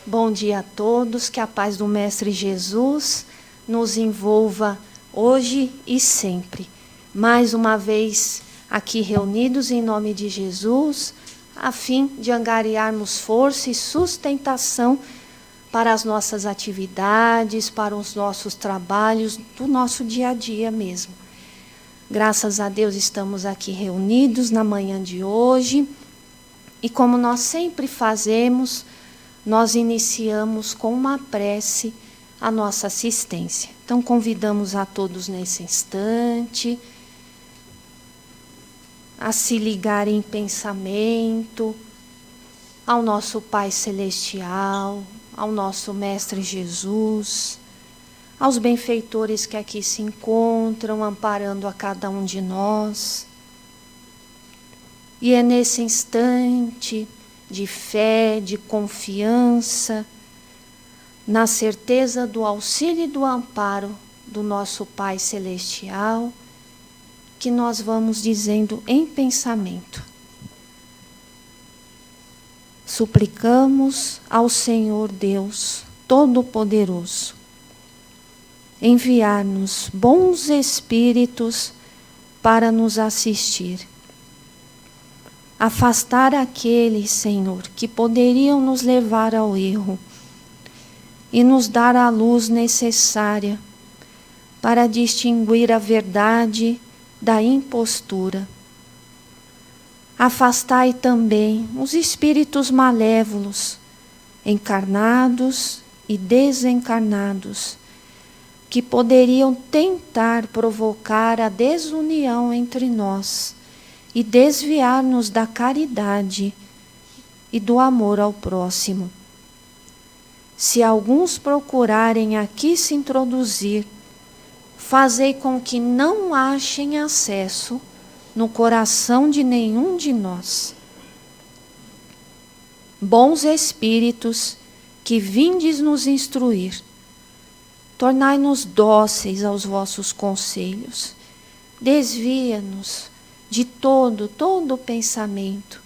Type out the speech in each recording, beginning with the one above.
Bom dia a todos, que a paz do Mestre Jesus nos envolva hoje e sempre. Mais uma vez aqui reunidos em nome de Jesus, a fim de angariarmos força e sustentação para as nossas atividades, para os nossos trabalhos, do nosso dia a dia mesmo. Graças a Deus estamos aqui reunidos na manhã de hoje e como nós sempre fazemos, nós iniciamos com uma prece a nossa assistência. Então convidamos a todos nesse instante a se ligarem em pensamento ao nosso Pai Celestial, ao nosso Mestre Jesus, aos benfeitores que aqui se encontram, amparando a cada um de nós. E é nesse instante de fé, de confiança, na certeza do auxílio e do amparo do nosso Pai Celestial, que nós vamos dizendo em pensamento. Suplicamos ao Senhor Deus Todo-Poderoso enviar-nos bons espíritos para nos assistir. Afastar aqueles, Senhor, que poderiam nos levar ao erro e nos dar a luz necessária para distinguir a verdade da impostura. Afastai também os espíritos malévolos, encarnados e desencarnados, que poderiam tentar provocar a desunião entre nós e desviar-nos da caridade e do amor ao próximo. Se alguns procurarem aqui se introduzir, fazei com que não achem acesso no coração de nenhum de nós. Bons espíritos, que vindes nos instruir, tornai-nos dóceis aos vossos conselhos, desvia-nos de todo pensamento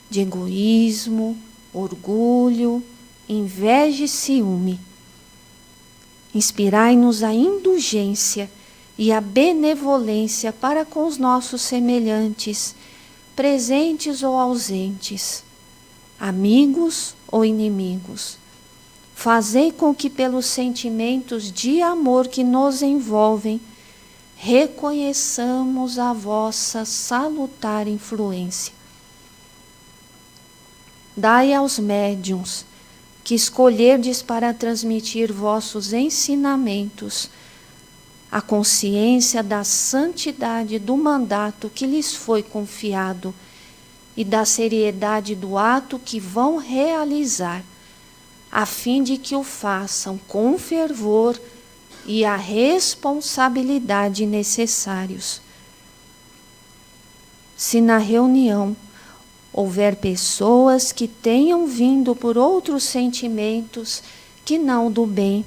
de egoísmo, orgulho, inveja e ciúme. Inspirai-nos a indulgência e a benevolência para com os nossos semelhantes, presentes ou ausentes, amigos ou inimigos. Fazei com que pelos sentimentos de amor que nos envolvem, reconheçamos a vossa salutar influência. Dai aos médiuns que escolherdes para transmitir vossos ensinamentos a consciência da santidade do mandato que lhes foi confiado e da seriedade do ato que vão realizar, a fim de que o façam com fervor e a responsabilidade necessários. Se na reunião houver pessoas que tenham vindo por outros sentimentos que não do bem,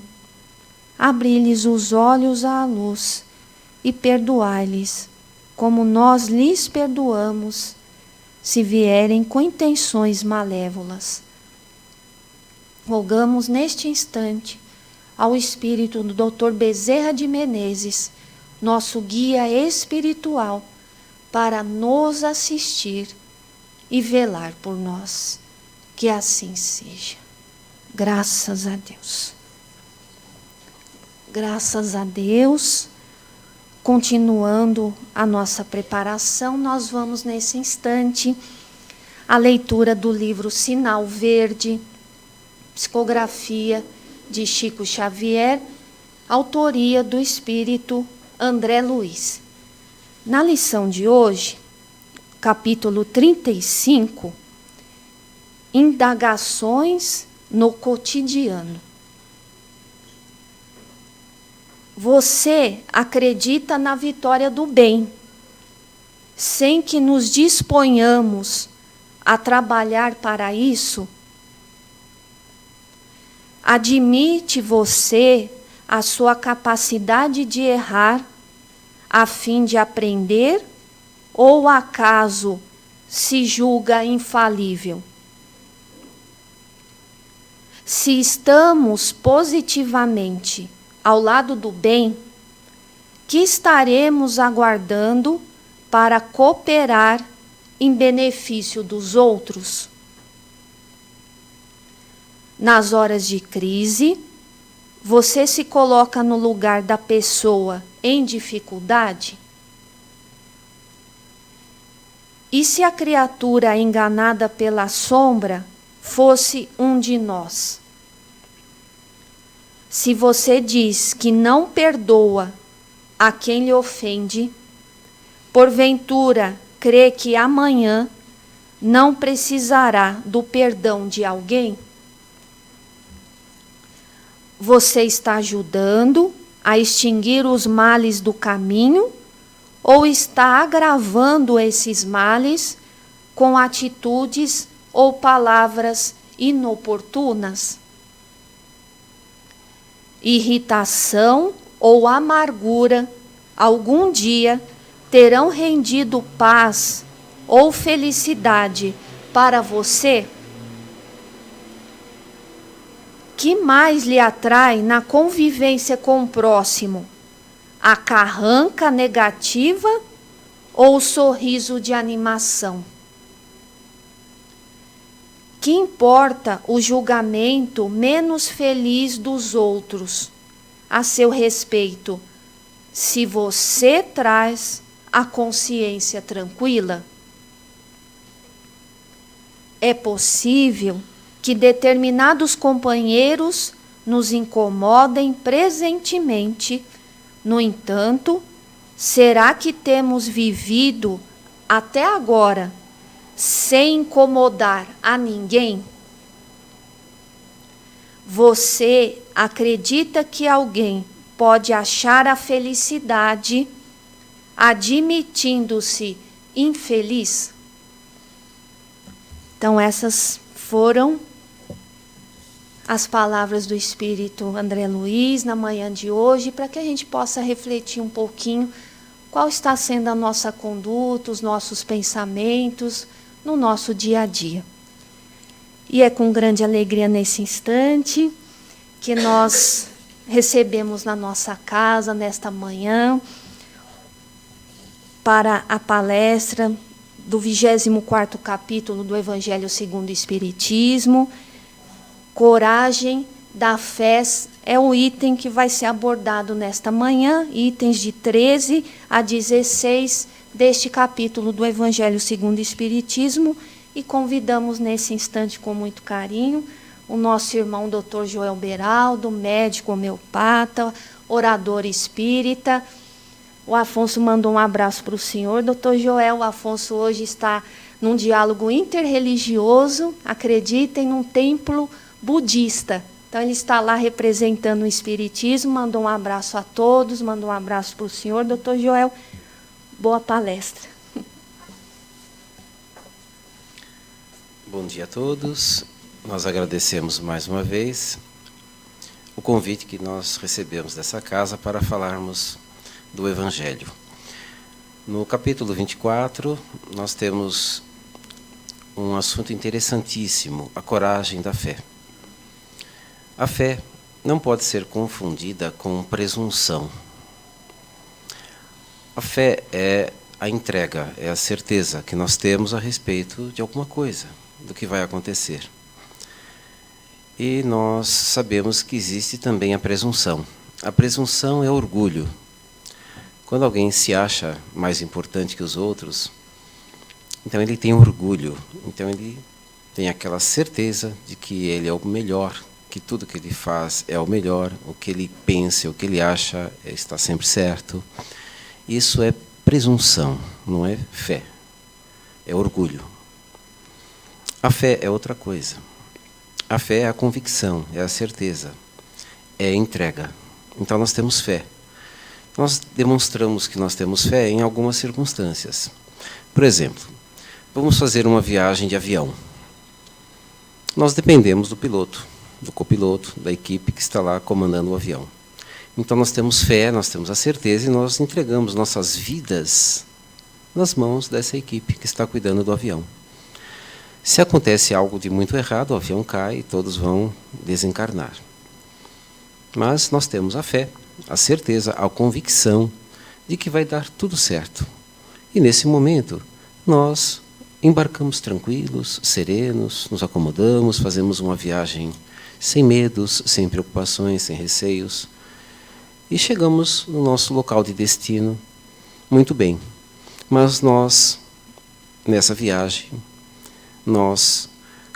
abri-lhes os olhos à luz e perdoai-lhes, como nós lhes perdoamos, se vierem com intenções malévolas. Rogamos neste instante ao espírito do Dr. Bezerra de Menezes, nosso guia espiritual, para nos assistir e velar por nós. Que assim seja. Graças a Deus. Graças a Deus. Continuando a nossa preparação, nós vamos nesse instante a leitura do livro Sinal Verde, psicografia de Chico Xavier, autoria do espírito André Luiz. Na lição de hoje, capítulo 35, Indagações no cotidiano. Você acredita na vitória do bem, sem que nos disponhamos a trabalhar para isso? Admite você a sua capacidade de errar a fim de aprender, ou acaso se julga infalível? Se estamos positivamente ao lado do bem, que estaremos aguardando para cooperar em benefício dos outros? Nas horas de crise, você se coloca no lugar da pessoa em dificuldade? E se a criatura enganada pela sombra fosse um de nós? Se você diz que não perdoa a quem lhe ofende, porventura crê que amanhã não precisará do perdão de alguém? Você está ajudando a extinguir os males do caminho ou está agravando esses males com atitudes ou palavras inoportunas? Irritação ou amargura algum dia terão rendido paz ou felicidade para você? Que mais lhe atrai na convivência com o próximo? A carranca negativa ou o sorriso de animação? Que importa o julgamento menos feliz dos outros a seu respeito, se você traz a consciência tranquila? É possível que determinados companheiros nos incomodem presentemente. No entanto, será que temos vivido até agora sem incomodar a ninguém? Você acredita que alguém pode achar a felicidade admitindo-se infeliz? Então, essas foram as palavras do Espírito André Luiz na manhã de hoje, para que a gente possa refletir um pouquinho qual está sendo a nossa conduta, os nossos pensamentos no nosso dia a dia. E é com grande alegria nesse instante que nós recebemos na nossa casa, nesta manhã, para a palestra do 24º capítulo do Evangelho segundo o Espiritismo. Coragem da fé é o item que vai ser abordado nesta manhã, itens de 13 a 16 deste capítulo do Evangelho segundo o Espiritismo, e convidamos nesse instante com muito carinho o nosso irmão Dr. Joel Beraldo, médico homeopata, orador espírita. O Afonso mandou um abraço para o senhor, Dr. Joel. O Afonso hoje está num diálogo interreligioso, acreditem, num templo budista. Então ele está lá representando o espiritismo, mandou um abraço a todos, mandou um abraço para o senhor, Dr. Joel. Boa palestra. Bom dia a todos. Nós agradecemos mais uma vez o convite que nós recebemos dessa casa para falarmos do Evangelho. No capítulo 24, nós temos um assunto interessantíssimo, a coragem da fé. A fé não pode ser confundida com presunção. A fé é a entrega, é a certeza que nós temos a respeito de alguma coisa, do que vai acontecer. E nós sabemos que existe também a presunção. A presunção é orgulho. Quando alguém se acha mais importante que os outros, então ele tem orgulho, então ele tem aquela certeza de que ele é o melhor, que tudo que ele faz é o melhor, o que ele pensa, o que ele acha está sempre certo. Isso é presunção, não é fé, é orgulho. A fé é outra coisa. A fé é a convicção, é a certeza, é a entrega. Então nós temos fé. Nós demonstramos que nós temos fé em algumas circunstâncias. Por exemplo, vamos fazer uma viagem de avião. Nós dependemos do piloto, do copiloto, da equipe que está lá comandando o avião. Então nós temos fé, nós temos a certeza e nós entregamos nossas vidas nas mãos dessa equipe que está cuidando do avião. Se acontece algo de muito errado, o avião cai e todos vão desencarnar. Mas nós temos a fé, a certeza, a convicção de que vai dar tudo certo. E nesse momento, nós embarcamos tranquilos, serenos, nos acomodamos, fazemos uma viagem sem medos, sem preocupações, sem receios. E chegamos no nosso local de destino muito bem. Mas nós, nessa viagem, nós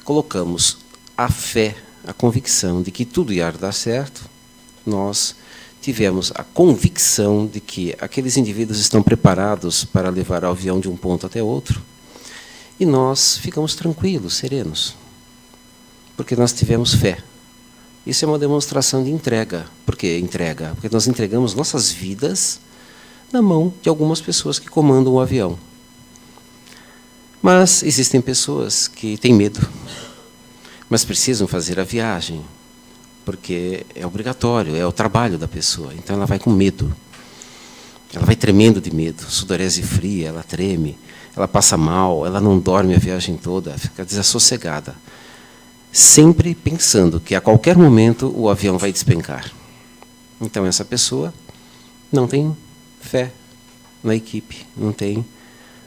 colocamos a fé, a convicção de que tudo ia dar certo. Nós tivemos a convicção de que aqueles indivíduos estão preparados para levar o avião de um ponto até outro. E nós ficamos tranquilos, serenos, porque nós tivemos fé. Isso é uma demonstração de entrega. Por que entrega? Porque nós entregamos nossas vidas na mão de algumas pessoas que comandam o avião. Mas existem pessoas que têm medo, mas precisam fazer a viagem, porque é obrigatório, é o trabalho da pessoa. Então ela vai com medo, ela vai tremendo de medo, sudorese fria, ela treme, ela passa mal, ela não dorme a viagem toda, fica desassossegada, sempre pensando que a qualquer momento o avião vai despencar. Então essa pessoa não tem fé na equipe, não tem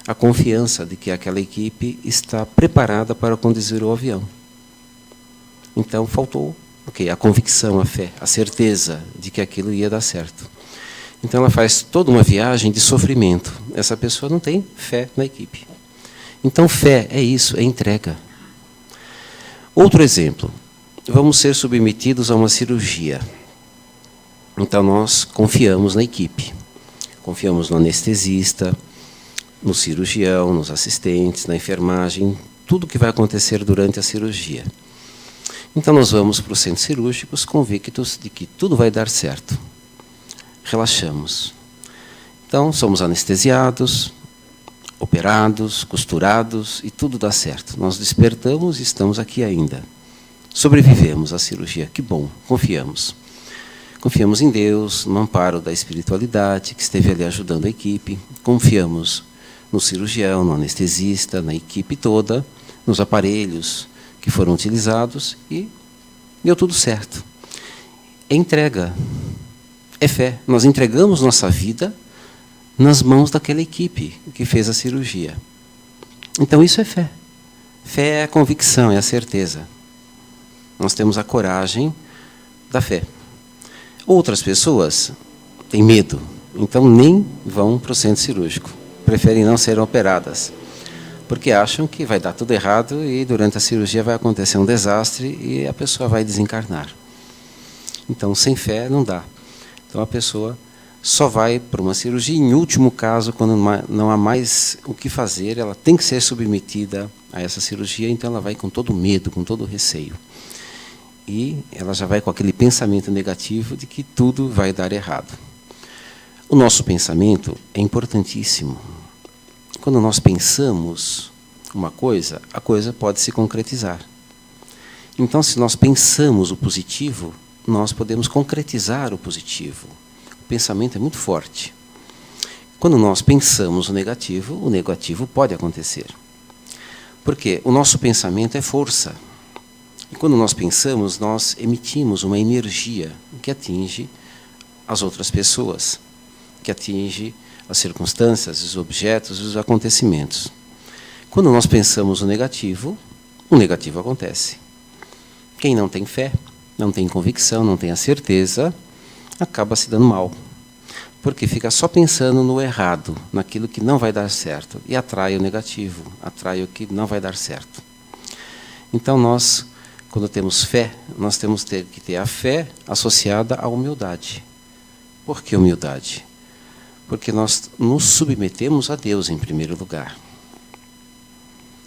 a confiança de que aquela equipe está preparada para conduzir o avião. Então faltou a convicção, a fé, a certeza de que aquilo ia dar certo. Então ela faz toda uma viagem de sofrimento. Essa pessoa não tem fé na equipe. Então fé é isso, é entrega. Outro exemplo, vamos ser submetidos a uma cirurgia. Então nós confiamos na equipe. Confiamos no anestesista, no cirurgião, nos assistentes, na enfermagem, tudo que vai acontecer durante a cirurgia. Então nós vamos para os centros cirúrgicos convictos de que tudo vai dar certo. Relaxamos. Então somos anestesiados, operados, costurados e tudo dá certo. Nós despertamos e estamos aqui ainda. Sobrevivemos à cirurgia, que bom, confiamos. Confiamos em Deus, no amparo da espiritualidade que esteve ali ajudando a equipe. Confiamos no cirurgião, no anestesista, na equipe toda, nos aparelhos que foram utilizados e deu tudo certo. É entrega, é fé. Nós entregamos nossa vida nas mãos daquela equipe que fez a cirurgia. Então isso é fé. Fé é a convicção, é a certeza. Nós temos a coragem da fé. Outras pessoas têm medo, então nem vão para o centro cirúrgico. Preferem não ser operadas, porque acham que vai dar tudo errado e durante a cirurgia vai acontecer um desastre e a pessoa vai desencarnar. Então, sem fé não dá. Então, a pessoa só vai para uma cirurgia, em último caso, quando não há mais o que fazer, ela tem que ser submetida a essa cirurgia, então ela vai com todo medo, com todo receio. E ela já vai com aquele pensamento negativo de que tudo vai dar errado. O nosso pensamento é importantíssimo. Quando nós pensamos uma coisa, a coisa pode se concretizar. Então, se nós pensamos o positivo, nós podemos concretizar o positivo. O pensamento é muito forte. Quando nós pensamos o negativo pode acontecer. Porque o nosso pensamento é força. E quando nós pensamos, nós emitimos uma energia que atinge as outras pessoas, que atinge as circunstâncias, os objetos, os acontecimentos. Quando nós pensamos o negativo acontece. Quem não tem fé, não tem convicção, não tem a certeza, acaba se dando mal. Porque fica só pensando no errado, naquilo que não vai dar certo, e atrai o negativo, atrai o que não vai dar certo. Então nós, quando temos fé, nós temos que ter a fé associada à humildade. Por que humildade? Porque nós nos submetemos a Deus em primeiro lugar.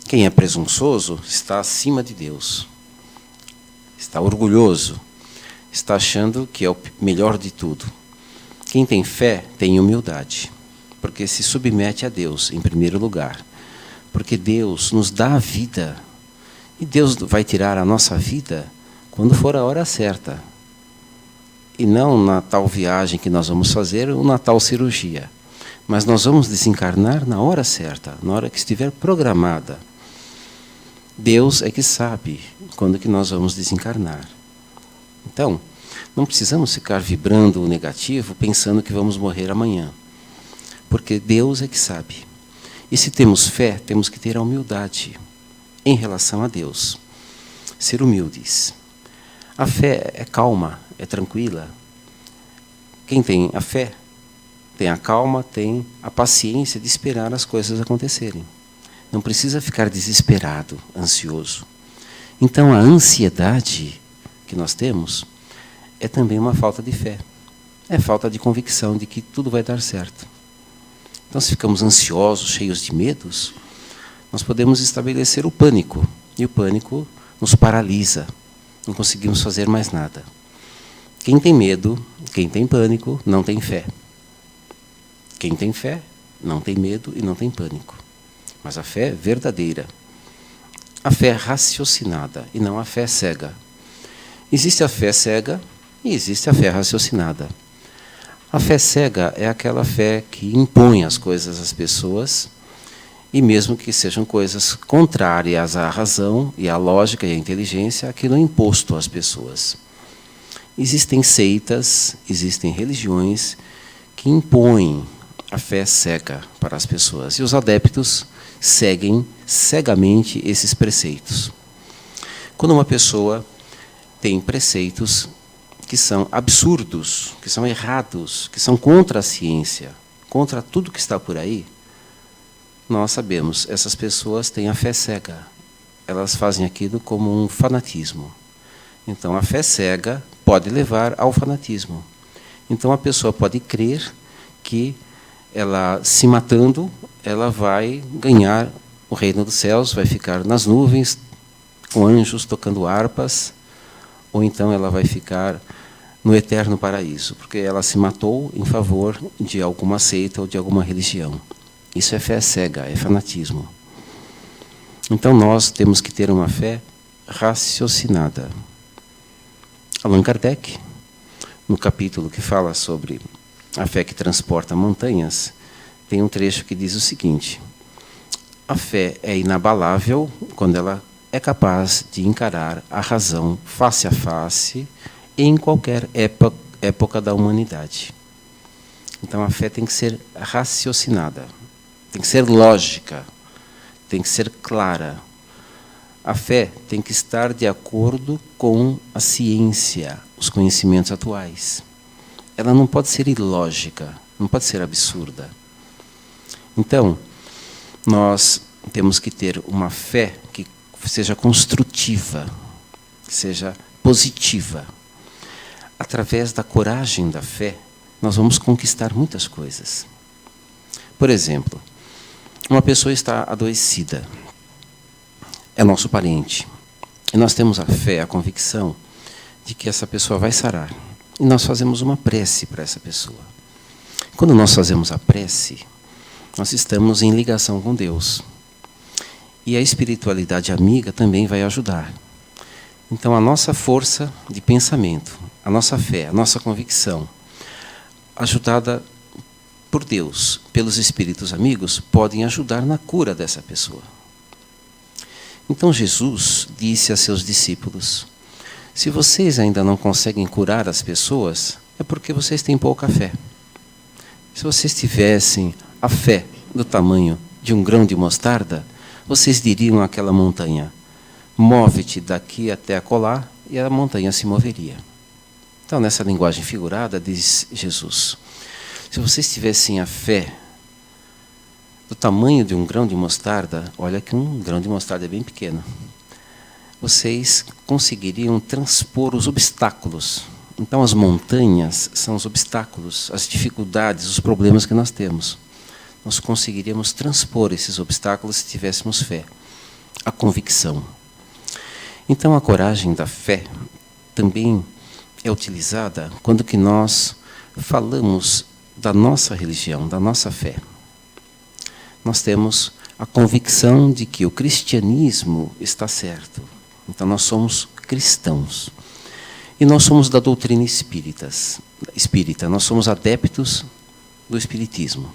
Quem é presunçoso está acima de Deus. Está orgulhoso. Está achando que é o melhor de tudo. Quem tem fé tem humildade. Porque se submete a Deus em primeiro lugar. Porque Deus nos dá a vida. E Deus vai tirar a nossa vida quando for a hora certa. E não na tal viagem que nós vamos fazer ou na tal cirurgia. Mas nós vamos desencarnar na hora certa, na hora que estiver programada. Deus é que sabe quando que nós vamos desencarnar. Então, não precisamos ficar vibrando o negativo pensando que vamos morrer amanhã, porque Deus é que sabe. E se temos fé, temos que ter a humildade em relação a Deus. Ser humildes. A fé é calma, é tranquila. Quem tem a fé, tem a calma, tem a paciência de esperar as coisas acontecerem. Não precisa ficar desesperado, ansioso. Então, a ansiedade que nós temos é também uma falta de fé. É falta de convicção de que tudo vai dar certo. Então, se ficamos ansiosos, cheios de medos, nós podemos estabelecer o pânico. E o pânico nos paralisa. Não conseguimos fazer mais nada. Quem tem medo, quem tem pânico, não tem fé. Quem tem fé, não tem medo e não tem pânico. Mas a fé verdadeira. A fé raciocinada e não a fé cega. Existe a fé cega e existe a fé raciocinada. A fé cega é aquela fé que impõe as coisas às pessoas, e mesmo que sejam coisas contrárias à razão e à lógica e à inteligência, aquilo é imposto às pessoas. Existem seitas, existem religiões que impõem a fé cega para as pessoas, e os adeptos seguem cegamente esses preceitos. Quando uma pessoa tem preceitos que são absurdos, que são errados, que são contra a ciência, contra tudo que está por aí, nós sabemos, essas pessoas têm a fé cega. Elas fazem aquilo como um fanatismo. Então, a fé cega pode levar ao fanatismo. Então, a pessoa pode crer que ela, se matando, ela vai ganhar o reino dos céus, vai ficar nas nuvens, com anjos tocando harpas, ou então ela vai ficar no eterno paraíso, porque ela se matou em favor de alguma seita ou de alguma religião. Isso é fé cega, é fanatismo. Então nós temos que ter uma fé raciocinada. Allan Kardec, no capítulo que fala sobre a fé que transporta montanhas, tem um trecho que diz o seguinte: a fé é inabalável quando ela é capaz de encarar a razão face a face em qualquer época da humanidade. Então a fé tem que ser raciocinada, tem que ser lógica, tem que ser clara. A fé tem que estar de acordo com a ciência, os conhecimentos atuais. Ela não pode ser ilógica, não pode ser absurda. Então, nós temos que ter uma fé que seja construtiva, que seja positiva. Através da coragem da fé, nós vamos conquistar muitas coisas. Por exemplo, uma pessoa está adoecida, é nosso parente, e nós temos a fé, a convicção de que essa pessoa vai sarar. E nós fazemos uma prece para essa pessoa. Quando nós fazemos a prece, nós estamos em ligação com Deus. E a espiritualidade amiga também vai ajudar. Então, a nossa força de pensamento, a nossa fé, a nossa convicção, ajudada por Deus, pelos espíritos amigos, podem ajudar na cura dessa pessoa. Então, Jesus disse a seus discípulos: se vocês ainda não conseguem curar as pessoas, é porque vocês têm pouca fé. Se vocês tivessem a fé do tamanho de um grão de mostarda, vocês diriam àquela montanha: move-te daqui até acolá, e a montanha se moveria. Então, nessa linguagem figurada, diz Jesus: se vocês tivessem a fé do tamanho de um grão de mostarda, olha que um grão de mostarda é bem pequeno, vocês conseguiriam transpor os obstáculos. Então, as montanhas são os obstáculos, as dificuldades, os problemas que nós temos. Nós conseguiríamos transpor esses obstáculos se tivéssemos fé, a convicção. Então, a coragem da fé também é utilizada quando que nós falamos da nossa religião, da nossa fé. Nós temos a convicção de que o cristianismo está certo. Então, nós somos cristãos. E nós somos da doutrina espírita, nós somos adeptos do espiritismo.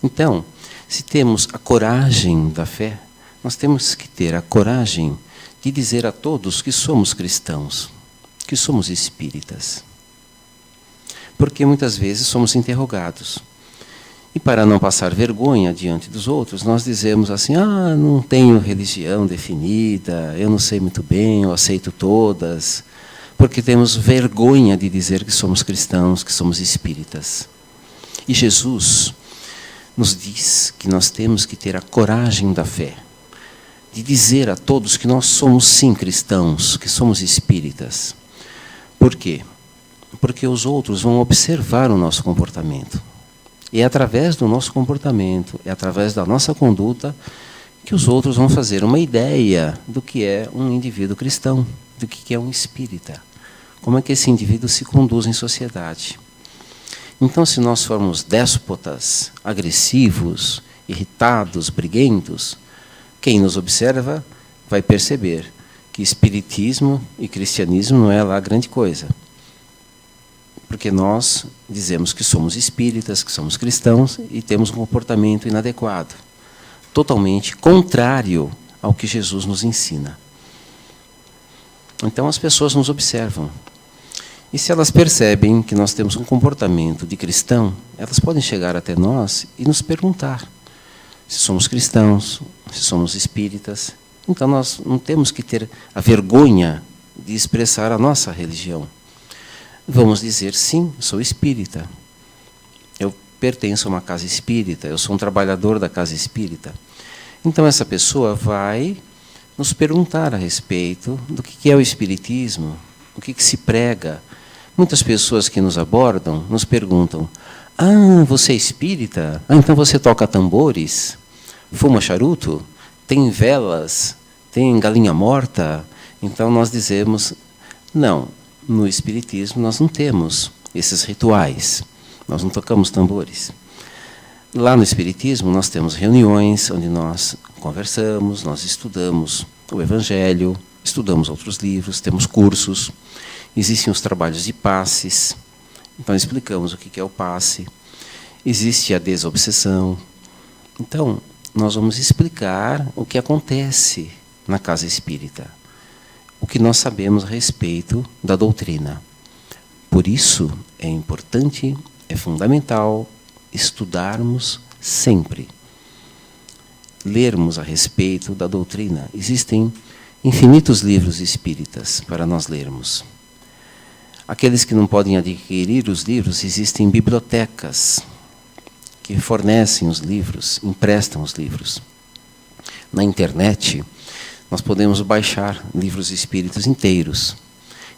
Então, se temos a coragem da fé, nós temos que ter a coragem de dizer a todos que somos cristãos, que somos espíritas. Porque muitas vezes somos interrogados. E para não passar vergonha diante dos outros, nós dizemos assim, não tenho religião definida, eu não sei muito bem, eu aceito todas, porque temos vergonha de dizer que somos cristãos, que somos espíritas. E Jesus nos diz que nós temos que ter a coragem da fé, de dizer a todos que nós somos sim cristãos, que somos espíritas. Por quê? Porque os outros vão observar o nosso comportamento. E é através do nosso comportamento, é através da nossa conduta, que os outros vão fazer uma ideia do que é um indivíduo cristão, do que é um espírita. Como é que esse indivíduo se conduz em sociedade. Então, se nós formos déspotas, agressivos, irritados, briguentos, quem nos observa vai perceber que espiritismo e cristianismo não é lá grande coisa. Porque nós dizemos que somos espíritas, que somos cristãos e temos um comportamento inadequado, totalmente contrário ao que Jesus nos ensina. Então as pessoas nos observam. E se elas percebem que nós temos um comportamento de cristão, elas podem chegar até nós e nos perguntar se somos cristãos, se somos espíritas. Então nós não temos que ter a vergonha de expressar a nossa religião. Vamos dizer, sim, sou espírita. Eu pertenço a uma casa espírita, eu sou um trabalhador da casa espírita. Então essa pessoa vai nos perguntar a respeito do que é o espiritismo, o que se prega. Muitas pessoas que nos abordam nos perguntam, você é espírita? Então você toca tambores? Fuma charuto? Tem velas? Tem galinha morta? Então nós dizemos, não, no espiritismo nós não temos esses rituais, nós não tocamos tambores. Lá no espiritismo nós temos reuniões onde nós conversamos, nós estudamos o Evangelho, estudamos outros livros, temos cursos, existem os trabalhos de passes, então explicamos o que é o passe, existe a desobsessão. Então, nós vamos explicar o que acontece na casa espírita, o que nós sabemos a respeito da doutrina. Por isso, é importante, é fundamental estudarmos sempre, lermos a respeito da doutrina. Existem infinitos livros espíritas para nós lermos. Aqueles que não podem adquirir os livros, existem bibliotecas que fornecem os livros, emprestam os livros. Na internet, nós podemos baixar livros espíritas inteiros.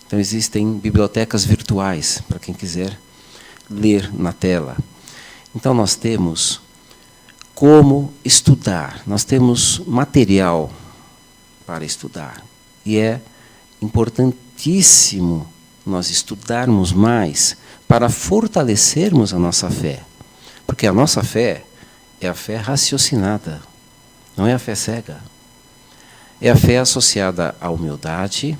Então, existem bibliotecas virtuais, para quem quiser ler na tela. Então, nós temos como estudar, nós temos material para estudar. E é importantíssimo nós estudarmos mais para fortalecermos a nossa fé. Porque a nossa fé é a fé raciocinada, não é a fé cega. É a fé associada à humildade,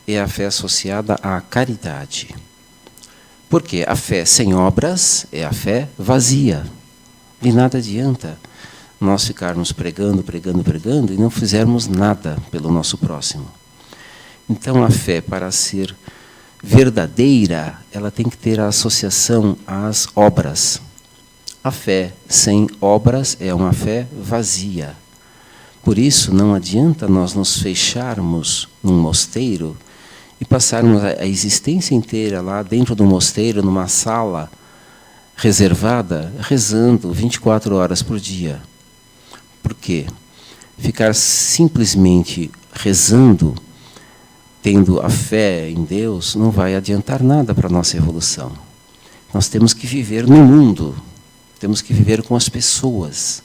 é a fé associada à caridade. Porque a fé sem obras é a fé vazia. De nada adianta nós ficarmos pregando e não fizermos nada pelo nosso próximo. Então a fé, para ser verdadeira, ela tem que ter a associação às obras. A fé sem obras é uma fé vazia. Por isso, não adianta nós nos fecharmos num mosteiro e passarmos a existência inteira lá dentro do mosteiro, numa sala reservada, rezando 24 horas por dia. Por quê? Ficar simplesmente rezando, tendo a fé em Deus, não vai adiantar nada para a nossa evolução. Nós temos que viver no mundo, temos que viver com as pessoas.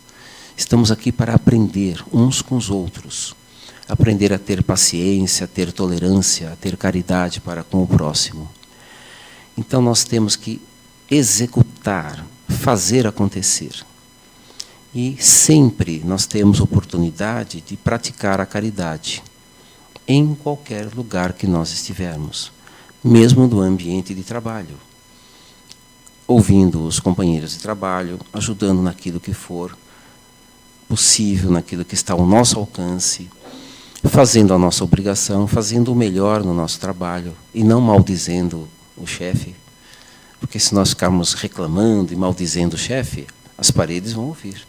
Estamos aqui para aprender uns com os outros. Aprender a ter paciência, a ter tolerância, a ter caridade para com o próximo. Então nós temos que executar, fazer acontecer. E sempre nós temos oportunidade de praticar a caridade, em qualquer lugar que nós estivermos, mesmo no ambiente de trabalho. Ouvindo os companheiros de trabalho, ajudando naquilo que for, possível, naquilo que está ao nosso alcance, fazendo a nossa obrigação, fazendo o melhor no nosso trabalho e não maldizendo o chefe. Porque se nós ficarmos reclamando e maldizendo o chefe, as paredes vão ouvir.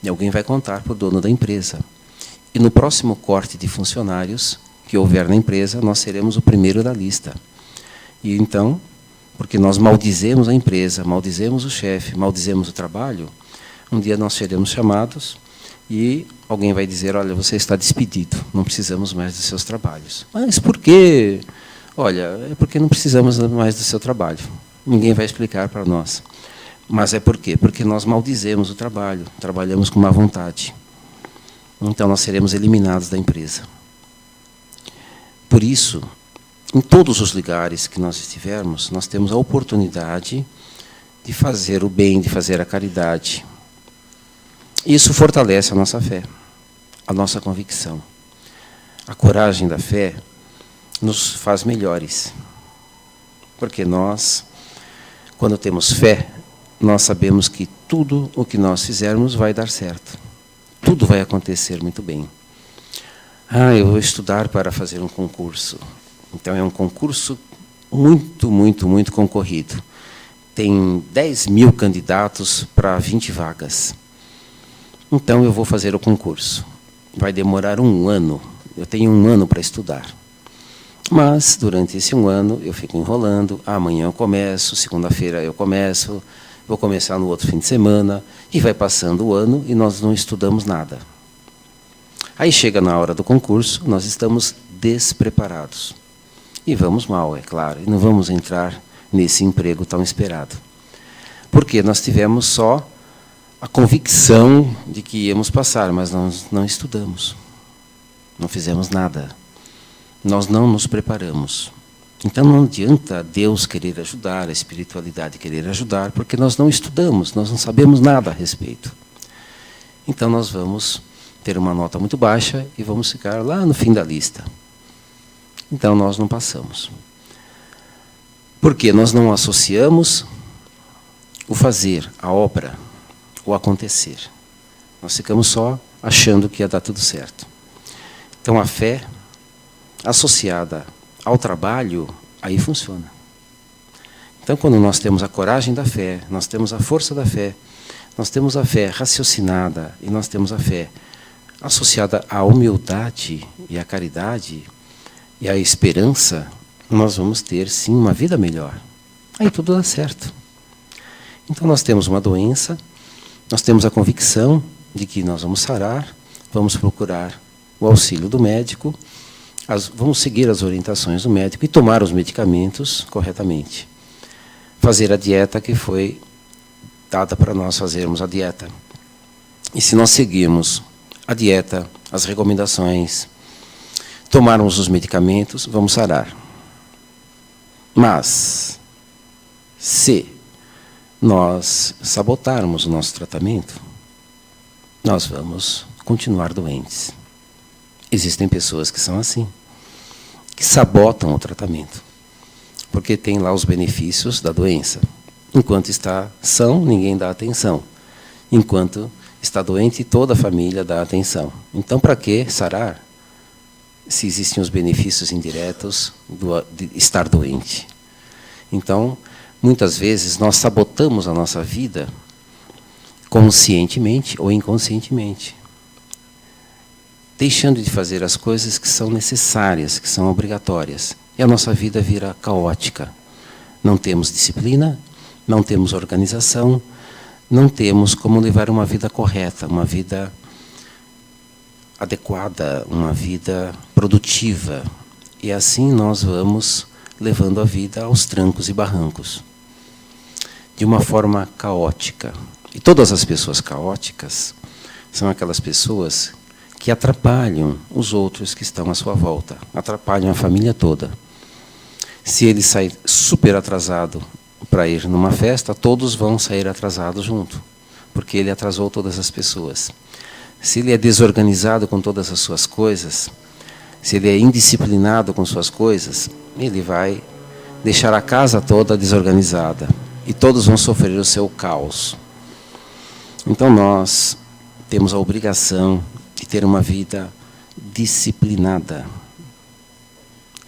E alguém vai contar para o dono da empresa. E no próximo corte de funcionários que houver na empresa, nós seremos o primeiro da lista. E então, porque nós maldizemos a empresa, maldizemos o chefe, maldizemos o trabalho, um dia nós seremos chamados e alguém vai dizer, olha, você está despedido, não precisamos mais dos seus trabalhos. Mas por quê? Olha, é porque não precisamos mais do seu trabalho. Ninguém vai explicar para nós. Mas é por quê? Porque nós maldizemos o trabalho, trabalhamos com má vontade. Então nós seremos eliminados da empresa. Por isso, em todos os lugares que nós estivermos, nós temos a oportunidade de fazer o bem, de fazer a caridade. Isso fortalece a nossa fé, a nossa convicção. A coragem da fé nos faz melhores. Porque nós, quando temos fé, nós sabemos que tudo o que nós fizermos vai dar certo. Tudo vai acontecer muito bem. Eu vou estudar para fazer um concurso. Então, é um concurso muito, muito, muito concorrido. Tem 10.000 candidatos para 20 vagas. Então, eu vou fazer o concurso. Vai demorar 1 ano. Eu tenho 1 ano para estudar. Mas, durante esse 1 ano, eu fico enrolando. Amanhã eu começo, segunda-feira eu começo, vou começar no outro fim de semana, e vai passando o ano e nós não estudamos nada. Aí chega na hora do concurso, nós estamos despreparados. E vamos mal, é claro, e não vamos entrar nesse emprego tão esperado. Porque nós tivemos só a convicção de que íamos passar, mas nós não estudamos. Não fizemos nada. Nós não nos preparamos. Então não adianta Deus querer ajudar, a espiritualidade querer ajudar, porque nós não estudamos, nós não sabemos nada a respeito. Então nós vamos ter uma nota muito baixa e vamos ficar lá no fim da lista. Então nós não passamos. Porque nós não associamos o fazer, a obra, o acontecer. Nós ficamos só achando que ia dar tudo certo. Então a fé associada ao trabalho, aí funciona. Então, quando nós temos a coragem da fé, nós temos a força da fé, nós temos a fé raciocinada e nós temos a fé associada à humildade e à caridade e à esperança, nós vamos ter, sim, uma vida melhor. Aí tudo dá certo. Então, nós temos uma doença, nós temos a convicção de que nós vamos sarar, vamos procurar o auxílio do médico, vamos seguir as orientações do médico e tomar os medicamentos corretamente. Fazer a dieta que foi dada para nós fazermos a dieta. E se nós seguirmos a dieta, as recomendações, tomarmos os medicamentos, vamos sarar. Mas, se nós sabotarmos o nosso tratamento, nós vamos continuar doentes. Existem pessoas que são assim, que sabotam o tratamento, porque tem lá os benefícios da doença. Enquanto está são, ninguém dá atenção. Enquanto está doente, toda a família dá atenção. Então, para que sarar, se existem os benefícios indiretos de estar doente? Então, muitas vezes, nós sabotamos a nossa vida conscientemente ou inconscientemente, deixando de fazer as coisas que são necessárias, que são obrigatórias. E a nossa vida vira caótica. Não temos disciplina, não temos organização, não temos como levar uma vida correta, uma vida adequada, uma vida produtiva. E assim nós vamos levando a vida aos trancos e barrancos, de uma forma caótica. E todas as pessoas caóticas são aquelas pessoas que atrapalham os outros que estão à sua volta, atrapalham a família toda. Se ele sai super atrasado para ir numa festa, todos vão sair atrasados junto, porque ele atrasou todas as pessoas. Se ele é desorganizado com todas as suas coisas, se ele é indisciplinado com suas coisas, ele vai deixar a casa toda desorganizada e todos vão sofrer o seu caos. Então nós temos a obrigação de ter uma vida disciplinada,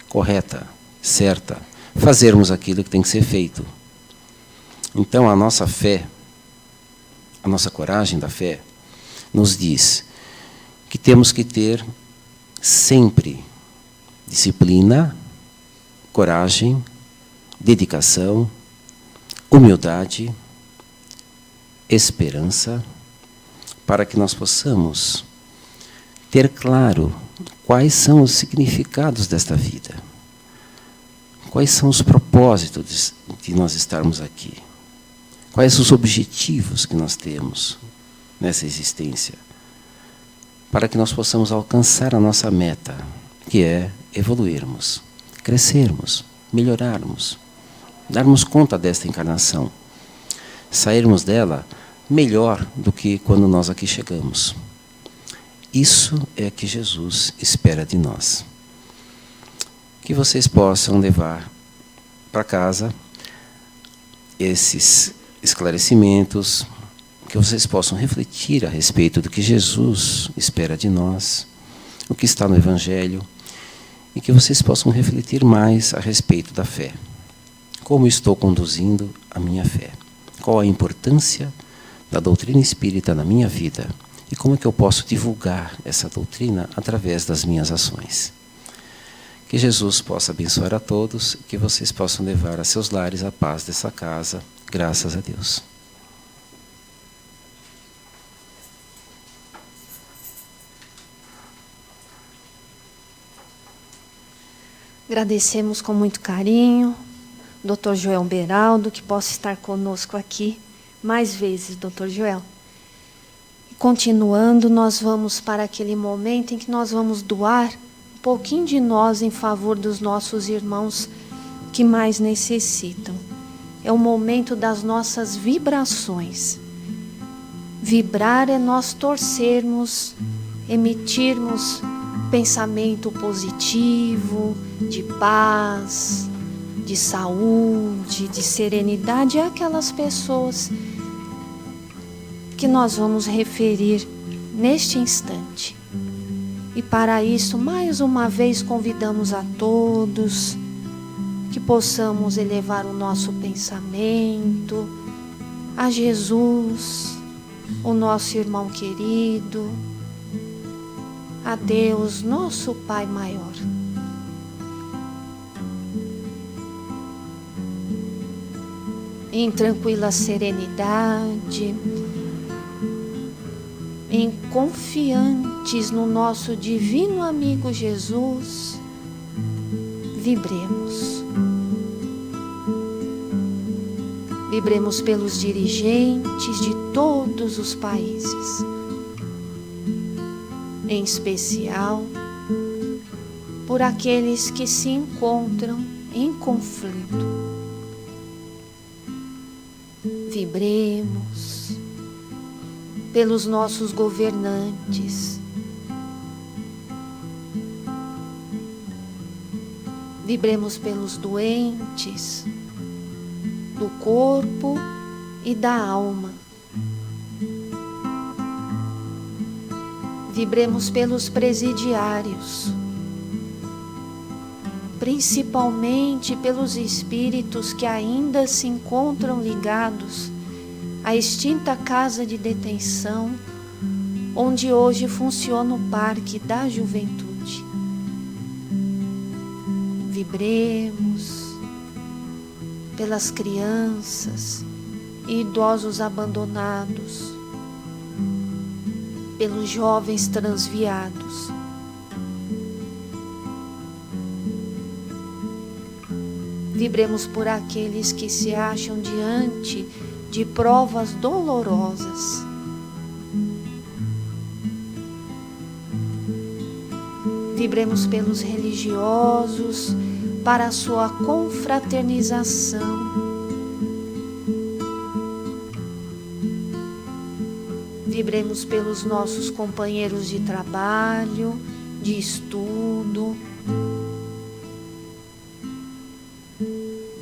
correta, certa, fazermos aquilo que tem que ser feito. Então, a nossa fé, a nossa coragem da fé, nos diz que temos que ter sempre disciplina, coragem, dedicação, humildade, esperança, para que nós possamos ter claro quais são os significados desta vida, quais são os propósitos de nós estarmos aqui, quais os objetivos que nós temos nessa existência, para que nós possamos alcançar a nossa meta, que é evoluirmos, crescermos, melhorarmos, darmos conta desta encarnação, sairmos dela melhor do que quando nós aqui chegamos. Isso é que Jesus espera de nós. Que vocês possam levar para casa esses esclarecimentos, que vocês possam refletir a respeito do que Jesus espera de nós, o que está no Evangelho, e que vocês possam refletir mais a respeito da fé. Como estou conduzindo a minha fé? Qual a importância da doutrina espírita na minha vida? E como é que eu posso divulgar essa doutrina através das minhas ações? Que Jesus possa abençoar a todos, que vocês possam levar a seus lares a paz dessa casa, graças a Deus. Agradecemos com muito carinho, Dr. Joel Beraldo, que possa estar conosco aqui mais vezes, Dr. Joel. E continuando, nós vamos para aquele momento em que nós vamos doar um pouquinho de nós em favor dos nossos irmãos que mais necessitam. É o momento das nossas vibrações. Vibrar é nós torcermos, emitirmos pensamento positivo, de paz, de saúde, de serenidade, àquelas pessoas que nós vamos referir neste instante. E para isso, mais uma vez, convidamos a todos que possamos elevar o nosso pensamento a Jesus, o nosso irmão querido, a Deus, nosso Pai maior. Em tranquila serenidade, em confiantes no nosso divino amigo Jesus, vibremos. Vibremos pelos dirigentes de todos os países, em especial por aqueles que se encontram em conflito. Vibremos pelos nossos governantes. Vibremos pelos doentes do corpo e da alma. Vibremos pelos presidiários, principalmente pelos espíritos que ainda se encontram ligados à extinta casa de detenção, onde hoje funciona o Parque da Juventude. Vibremos pelas crianças e idosos abandonados, pelos jovens transviados. Vibremos por aqueles que se acham diante de provas dolorosas. Vibremos pelos religiosos para a sua confraternização. Vibremos pelos nossos companheiros de trabalho, de estudo.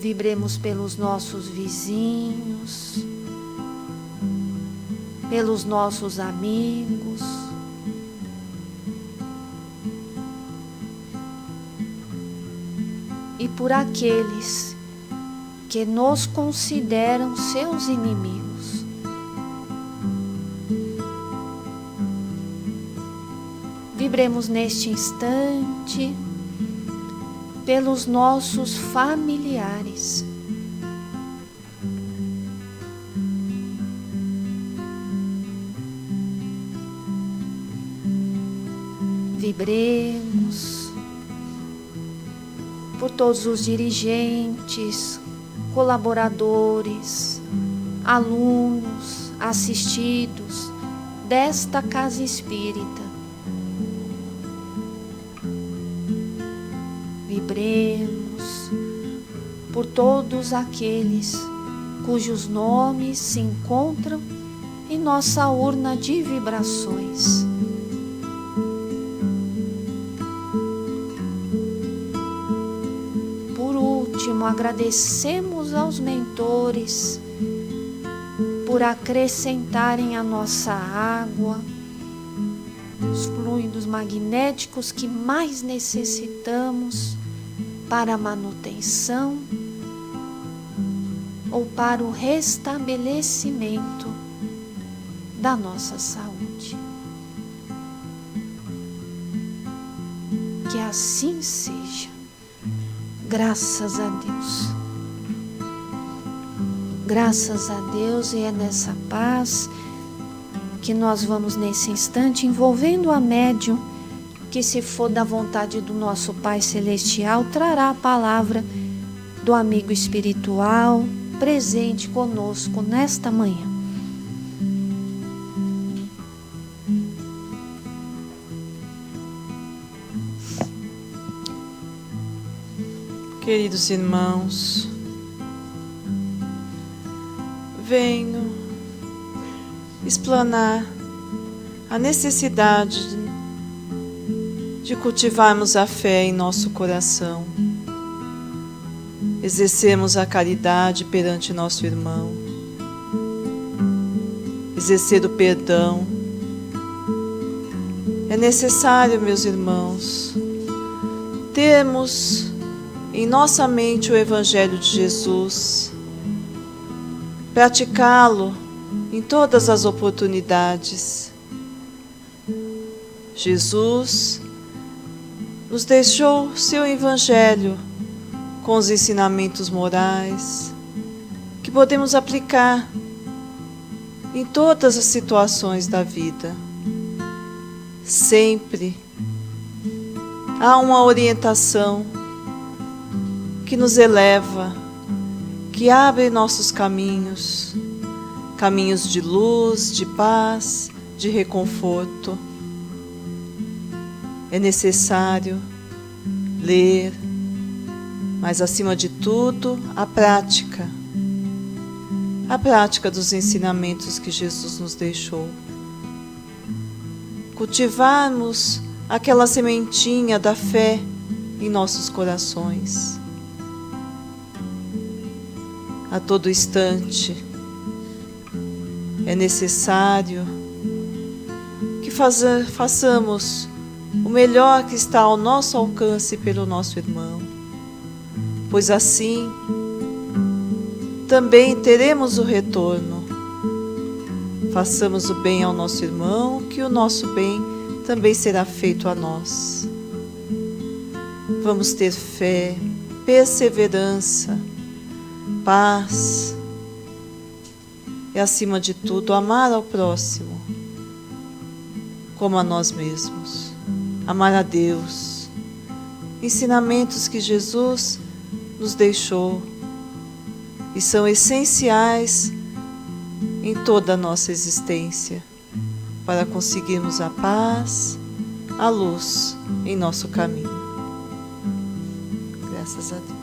Vibremos pelos nossos vizinhos. pelos nossos amigos, e por aqueles que nos consideram seus inimigos. Vibremos neste instante pelos nossos familiares. Vibremos por todos os dirigentes, colaboradores, alunos, assistidos desta casa espírita. Vibremos por todos aqueles cujos nomes se encontram em nossa urna de vibrações. Agradecemos aos mentores por acrescentarem à nossa água os fluidos magnéticos que mais necessitamos para a manutenção ou para o restabelecimento da nossa saúde. Que assim seja. Graças a Deus. Graças a Deus, e é nessa paz que nós vamos nesse instante envolvendo a médium que, se for da vontade do nosso Pai Celestial, trará a palavra do amigo espiritual presente conosco nesta manhã. Queridos irmãos, venho explanar a necessidade de cultivarmos a fé em nosso coração, exercermos a caridade perante nosso irmão, exercer o perdão. É necessário, meus irmãos, termos em nossa mente o Evangelho de Jesus, praticá-lo em todas as oportunidades. Jesus nos deixou seu Evangelho com os ensinamentos morais que podemos aplicar em todas as situações da vida. Sempre há uma orientação que nos eleva, que abre nossos caminhos, caminhos de luz, de paz, de reconforto. É necessário ler, mas acima de tudo, a prática dos ensinamentos que Jesus nos deixou. Cultivarmos aquela sementinha da fé em nossos corações. A todo instante é necessário que façamos o melhor que está ao nosso alcance pelo nosso irmão, pois assim também teremos o retorno. Façamos o bem ao nosso irmão, que o nosso bem também será feito a nós. Vamos ter fé, perseverança, paz e, acima de tudo, amar ao próximo como a nós mesmos, amar a Deus. Ensinamentos que Jesus nos deixou e são essenciais em toda a nossa existência para conseguirmos a paz, a luz em nosso caminho. Graças a Deus.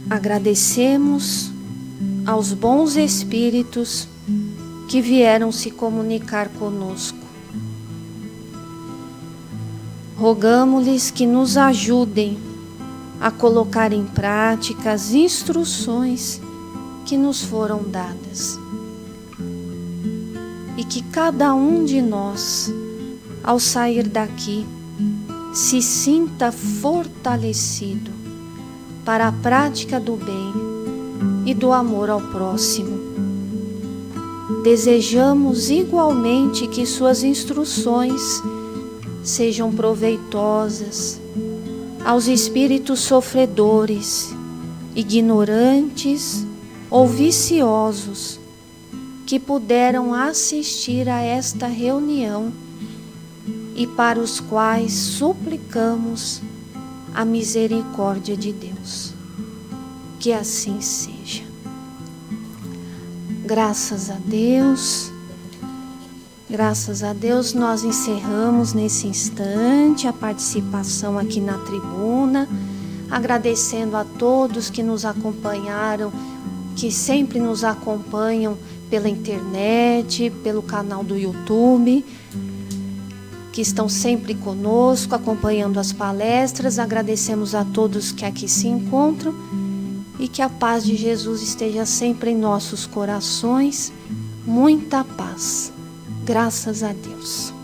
Agradecemos aos bons espíritos que vieram se comunicar conosco. Rogamo-lhes que nos ajudem a colocar em prática as instruções que nos foram dadas. E que cada um de nós, ao sair daqui, se sinta fortalecido para a prática do bem e do amor ao próximo. Desejamos igualmente que suas instruções sejam proveitosas aos espíritos sofredores, ignorantes ou viciosos que puderam assistir a esta reunião e para os quais suplicamos a misericórdia de Deus. Que assim seja. Graças a Deus, nós encerramos nesse instante a participação aqui na tribuna, agradecendo a todos que nos acompanharam, que sempre nos acompanham pela internet, pelo canal do YouTube, que estão sempre conosco, acompanhando as palestras. Agradecemos a todos que aqui se encontram e que a paz de Jesus esteja sempre em nossos corações. Muita paz. Graças a Deus.